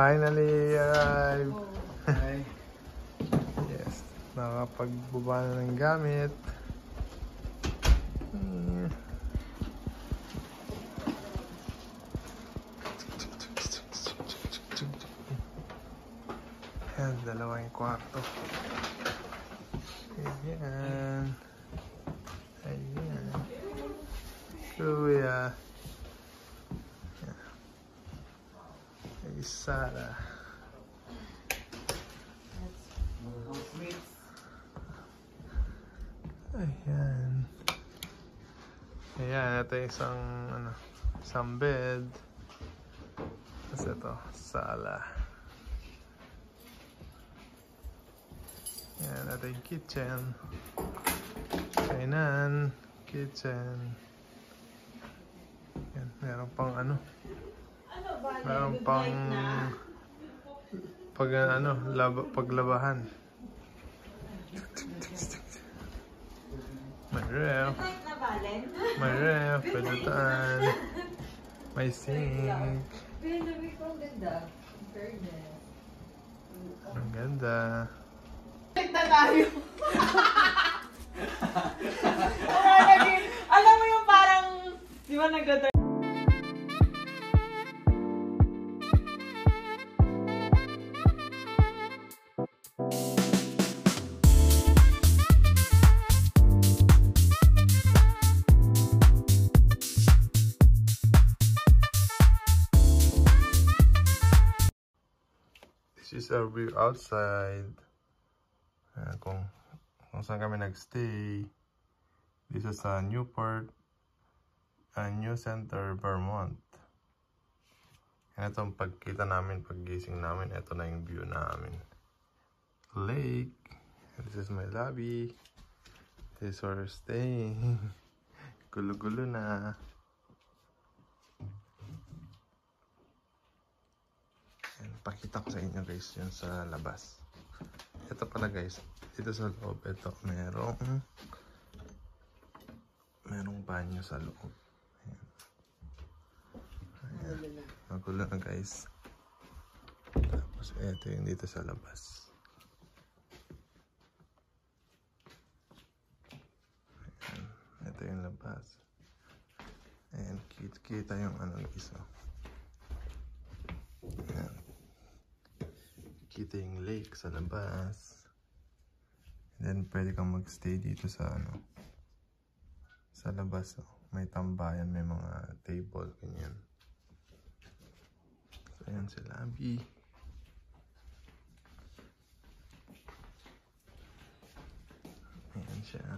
finally arrived. Yes, nakapagbaba na ng gamit. Ayan, dalawang kwarto. Ayan. Ayan. Kuya. Ay, Sarah. Ayan. Ayan, ito yung isang bed. Tapos ito, sala. Ayan, ito yung kitchen. Kainan. Kitchen. Ayan, meron pang meron pang paglabahan. May ref. May ref. Padutaan. May sink. Ang ganda. Na tayo. Alam mo yung parang, di ba nagdadar? This is our view outside. Kung saan kami nagstay. This is Newport, New Center, Vermont. Yan, itong pagkita namin, paggising namin, ito na yung view namin. Lake. This is my lobby. This is where we're staying. Gulo-gulo na. Yan, pakita ko sa inyo guys yun sa labas. Ito pala guys, dito sa loob, ito merong banyo sa loob. Ayan. Magulo na guys. Tapos ito yung dito sa labas. Ayan. Ito yung labas. Ayan, kita yung guys. Ayan. Kita yung lake sa labas. And then pwede kang magstay dito sa sa labas. May tambayan, may mga table, ganyan. So ayan si lobby. Ayan siya.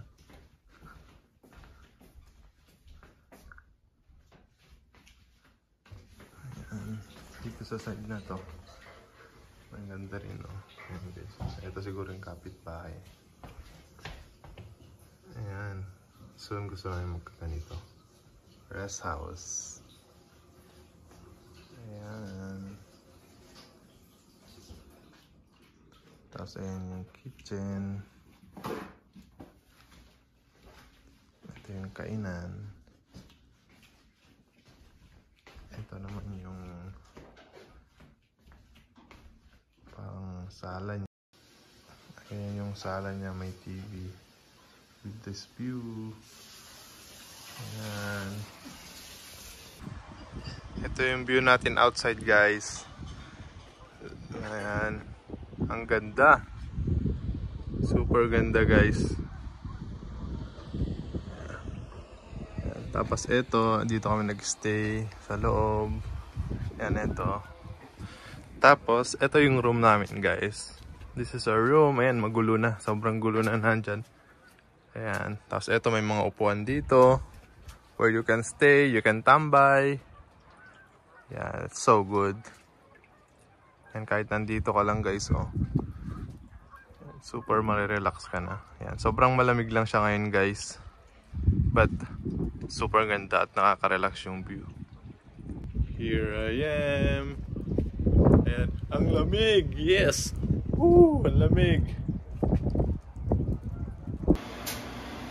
Ayan. Dito sa side na to. Ang ganda rin, no? Ito siguro yung kapitbahay. Ayan. Soon gusto namin magkaganito. Rest house. Ayan. Tapos ayan yung kitchen. Ito yung kainan. Ito naman yung parang sala niya. Ayan yung sala niya, may TV. With this view. Ayan. Ito yung view natin outside guys. Ayan. Ang ganda. Super ganda guys. Ayan. Tapos ito, dito kami nagstay sa loob. Ayan, ito. Tapos, ito yung room namin guys. This is our room. Ayan, magulo na. Sobrang gulo na nandyan. Ayan. Tapos ito, may mga upuan dito. Where you can stay, you can tambay. Yeah, it's so good. Ayan, kahit nandito ka lang guys, oh. Super marirelax ka na. Ayan, sobrang malamig lang siya ngayon guys. But, super ganda at nakaka-relax yung view. Here I am. Ayan, ang lamig! Yes! Woo! Ang lamig!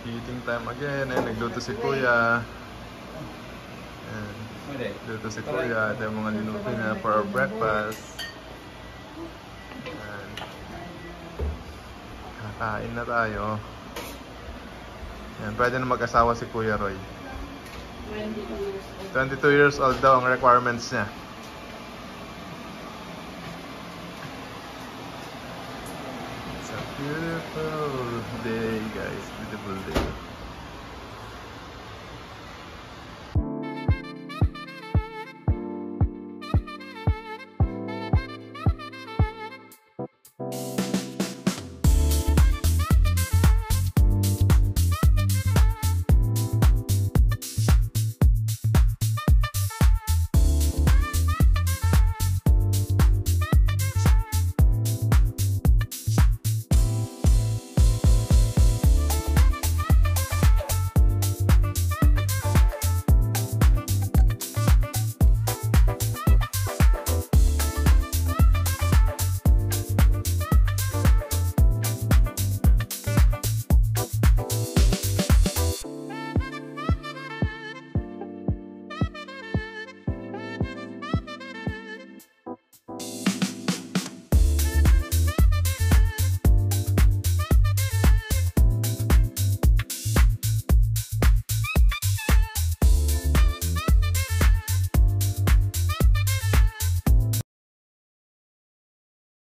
Eating time again. Ayan, nagluto si Kuya. Ayan, nagluto si Kuya. Ito yung mga linuto na for our breakfast. Kain na tayo. Yan, pwede na mag-asawa si Kuya Roy. 22 years old. 22 years old daw ang requirements niya. It's a beautiful day, guys. Beautiful day.